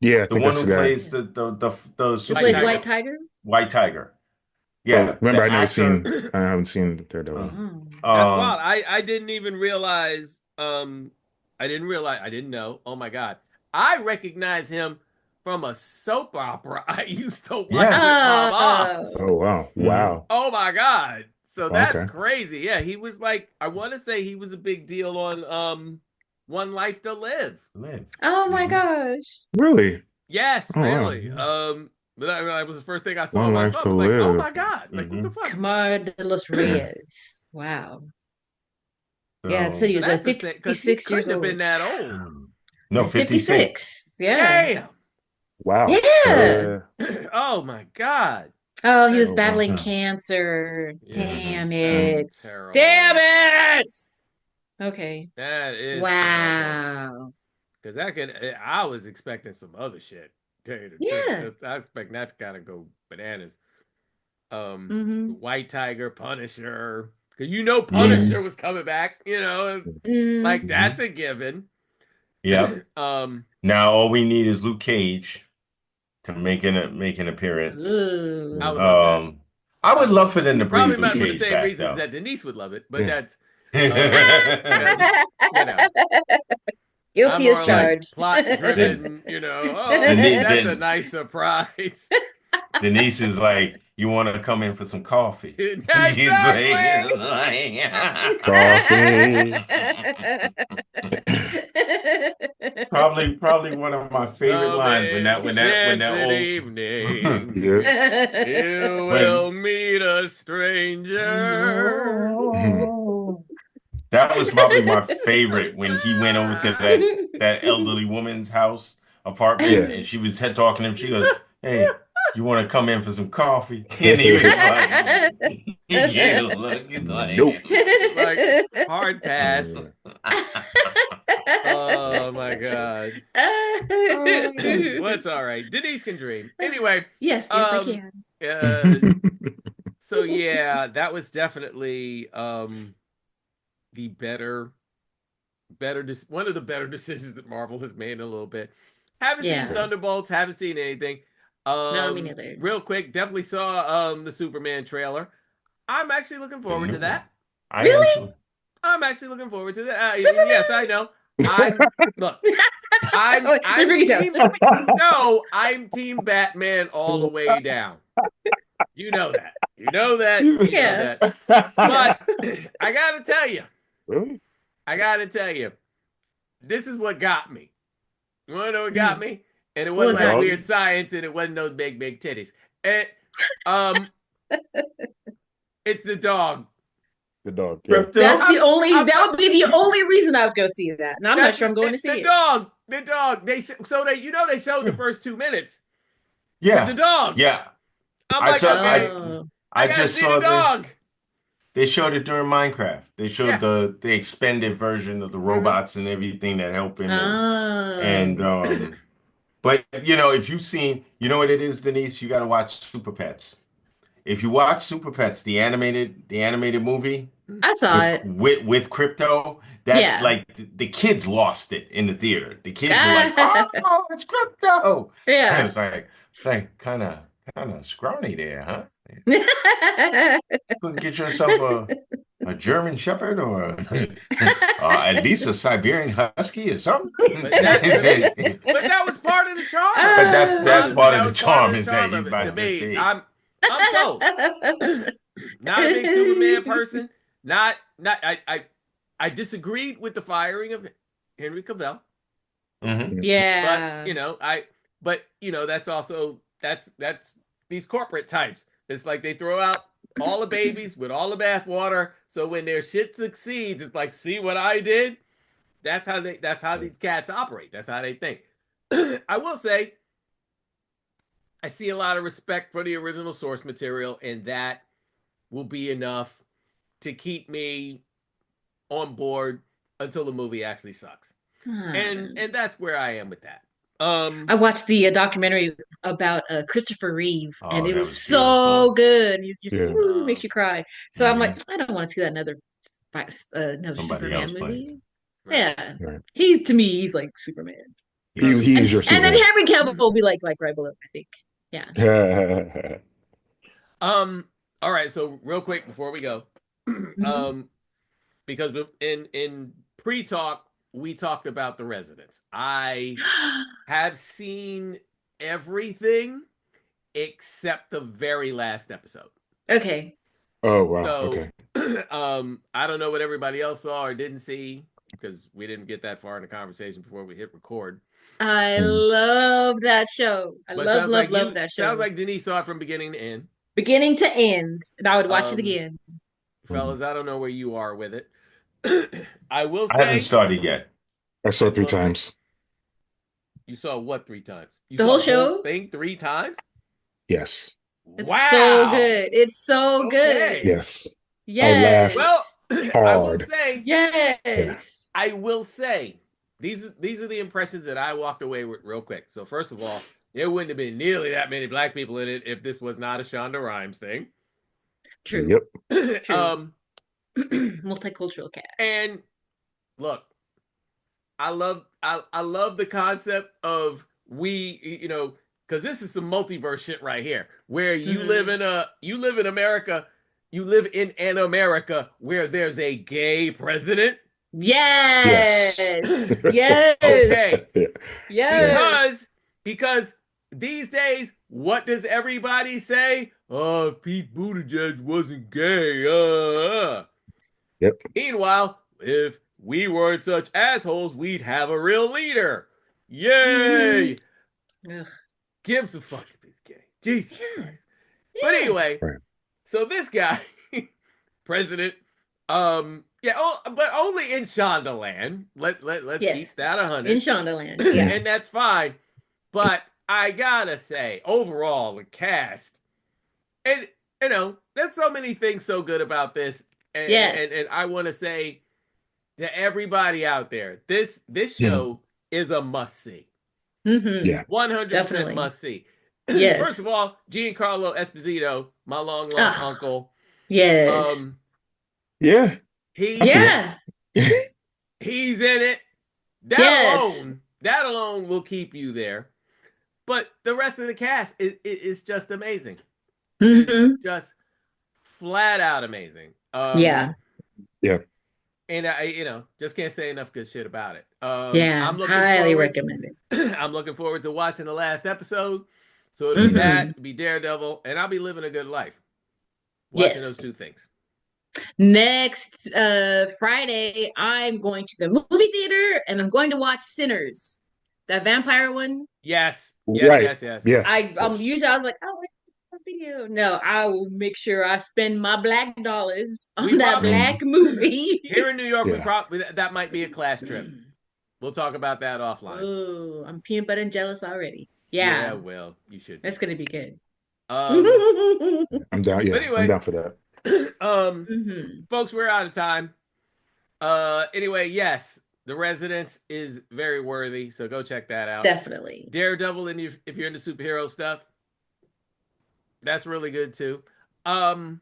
Yeah, I The think one that's who the guy. plays the Who White plays superhero White Tiger. Tiger? White Tiger. Oh, Yeah, remember the I never actor. seen. I haven't seen Daredevil. uh, Oh. That's wild. um, I didn't even realize. I didn't realize. I didn't know. Oh my god. I recognize him from a soap opera I used to watch yeah. with my Oh. moms. Oh wow, Hmm. wow. Oh my god. So that's Okay. crazy. Yeah, he was like. I want to say he was a big deal on One Life to Live. Live. Oh my Hmm. gosh. Really? Yes, Oh wow. really. But that was the first thing I saw One of my life son. I to was like, oh live. my god. Like what the Hmm. fuck? Camar de los Reyes. Wow. Yeah, it said So, he So was that's the same because he 56 years couldn't have been old. that old. no, 56. 56. Yeah. Damn. Wow. Yeah. Oh my God. Oh, he was That's Oh wow. battling So, cancer. yeah, hmm Damn that's it. Damn terrible. it. Okay. That is terrible. Wow. Because I was expecting some other shit. To tell you the truth, Yeah. just I expect that to kind of go bananas. The Mm-hmm. White Tiger, Punisher, because Yeah. Punisher was coming back. Mm-hmm. Like that's hmm a given. Yep. um, Now all we need is Luke Cage to make an appearance. I Ooh. would love that. I I would would love love for that. them to bring Probably Luke not for the Cage same back reasons though. that Denise would love it, but Yeah. that's um, you know. I'm Guilty as more Den, like charged. plot Den, driven, that's a Den, nice surprise. Denise is like, you want to come in for some coffee? He's Exactly. Coffee. probably one of my favorite Come lines when in, when that chanted old Yeah. evening. You will when meet a stranger. that was probably my favorite when he went over to that elderly woman's house apartment Yeah. and she was talking to him. She goes, "Hey, you want to come in for some coffee?" And he was like, You look Nope. like hard pass. Uh, Oh my God. Well, it's all right. Denise can dream. Anyway, Yes, yes, I um, can. uh, so yeah, that was definitely the one of the better decisions that Marvel has made in a little bit. Haven't seen Yeah. Thunderbolts, haven't seen anything. No, me neither. Real quick, definitely saw the Superman trailer. I'm actually looking the forward new to one. that. I am Really? too. I'm actually looking forward to that. Yes, I Superman? know. I'm look. I'm Wait, let me I'm break it down. team. Superman. No, I'm team Batman all the way down. You know that. You know that. You know Yeah, that. yeah. But I gotta tell you, Really? I gotta tell you, this is what got me. You wanna know what got Mm. me? And it wasn't What The like got dog? weird you? science, and it wasn't no big titties. Um, it's the dog. The dog, yeah. That's Crypto? the only. I'm That would be the only reason I would go see that. And I'm not that's sure I'm going to the see it. dog. The dog. So they showed the Yeah. first 2 minutes with the Yeah. dog. Yeah. I'm I like, saw okay, Oh, I I gotta just see the saw the dog. they showed it during Minecraft. They showed Yeah. the expanded version of the Mm-hmm. robots and everything that help him and oh. but you know, if you've seen, you know what it is, Denise, you got to watch Super Pets. If you watch Super Pets, the animated movie I saw with it. with crypto, that Yeah. like the kids lost it in the theater. The kids were like, Ah, "Oh, it's crypto!" And yeah. it's like kind of scrawny there, huh? Couldn't get yourself a German Shepherd or at least a Siberian Husky or something. But that but that was part of the charm of But it. that's part That of the was part of charm the is that charm he's of it. To about this me, big. I'm sold. Not a big Superman person. Not I disagreed with the firing of Henry Cavill, Hmm. but Yeah. that's also that's these corporate types. It's like they throw out all the babies with all the bathwater. So when their shit succeeds, it's like, see what I did? That's how these cats operate. That's how they think. I will say I see a lot of respect for the original source material, and that will be enough to keep me on board until the movie actually sucks. And that's where I am with that. I watched the documentary about Christopher Reeve, and Oh, it that was was so beautiful. good. You just Yeah. makes you cry. So I'm like, Hmm. I don't want to see that another Somebody else Superman playing. movie. Right. Yeah, Right. he's to me, he's like Superman, He's He is and your and then Superman. Henry Cavill will be like right below, I think. Yeah. um. All right. So real quick before we go, Mhm. um, because in pre-talk we talked about the residents. I have seen everything except the very last episode. Okay. Oh wow. So, Okay. I don't know what everybody else saw or didn't see because we didn't get that far in the conversation before we hit record. I Mm. love that show. I But it love, sounds love, like love that show. Denise saw it from beginning to end. Beginning to end. And I would watch it Um, again. Mhm. Fellas, I don't know where you are with it. I will I haven't say, started yet. I saw I it three will say, times. you saw what 3 times? You The saw whole the whole show. thing 3 times? Yes. It's so Wow. good. It's so good. Okay. Yes. I laughed Well, Yes. I will hard. say, Yeah. Yes. I will say, these are the impressions that I walked away with real quick. So first of all, there wouldn't have been nearly that many black people in it if this was not a Shonda Rhimes thing. True. Yep. True. Multicultural cat. And look, I love the concept of because this is some multiverse shit right here, where Hmm. you live in America, you live in an America where there's a gay president. Yes. Yes. Yes. Okay, Yeah. Yeah. Yes. because these days, what does everybody say? Oh, if Pete Buttigieg wasn't gay. Yep. Meanwhile, if we weren't such assholes, we'd have a real leader. Hmm. Yay! Ugh. Gives a fuck if he's gay. Jesus Yeah. Christ. But Yeah. anyway, Right. so this guy, president, yeah, but only in Shondaland. Let's keep Yes. that In 100, Shondaland. Yeah. Mhm. and that's fine. But I gotta say, overall, the cast, and there's so many things so good about this, and Yes. I want to say to everybody out there, this Mhm. show is a must see. Mm-hmm. Yeah. 100% Definitely. must see. First Yes. of all, Giancarlo Esposito, my long lost Ah, uncle. yes. Um, Yeah. I see he's Yeah. it. he's in it. Yes. That alone will keep you there. But the rest of the cast is just amazing. Is Mm-hmm. just flat out amazing. Yeah. Yeah. And I, just can't say enough good shit about it. Yeah. I'm looking Highly forward. recommend it. I'm looking forward to watching the last episode. So it'll be that, Mm-hmm. it'll be Daredevil, and I'll be living a good life watching those Yes. two things. Next Friday, I'm going to the movie theater and I'm going to watch Sinners, that vampire one. Yes, yes, Right. yes, yes. Yeah. I'm Yes. usually I was like, oh, wait, a video. No, I will make sure I spend my black dollars We on that probably black Mhm. movie. here in New York, we Yeah. probably that might be a class trip. We'll talk about that offline. Oh, I'm peanut butter and jealous already. Yeah, Yeah, well, you should that's be. gonna be good. Um, I'm down. but Yeah. I'm anyway, down for that. um, Hmm. folks, we're out of time. Anyway, yes, The Residence is very worthy, so go check that out. Definitely. Daredevil, and if you're into superhero stuff, that's really good too. Um,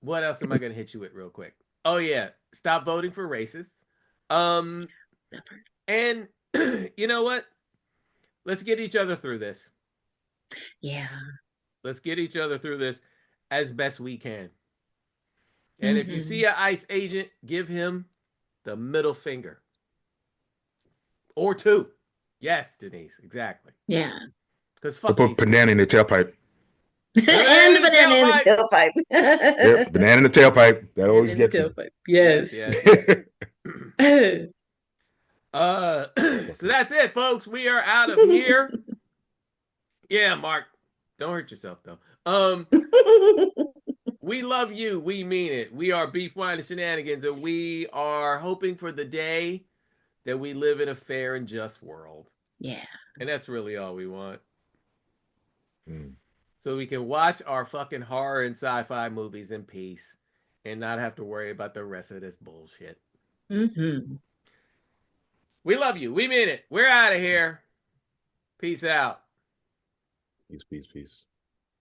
what else am I gonna hit you with real quick? Oh yeah, stop voting for racists. Um, and you know what? Let's get each other through this. Yeah. Let's get each other through this as best we can. And if you Hmm. see an ICE agent, give him the middle finger or two. Yes, Denise, exactly. Yeah. Because Or fuck put these people. banana in the tailpipe. The And banana the in the banana in the tailpipe. Yep. tailpipe. Banana in the tailpipe. That And always in the gets me. tailpipe. Yes, Yes. yes, yes. Oh. So that's it, folks. We are out of here. Yeah, Mark. Don't hurt yourself though. We love you. We mean it. We are Beef Wine and Shenanigans, and we are hoping for the day that we live in a fair and just world. Yeah. And that's really all we want. Mm. So we can watch our fucking horror and sci-fi movies in peace and not have to worry about the rest of this bullshit. Hmm. We love you. We mean it. We're out of here. Peace out. Peace, peace, peace.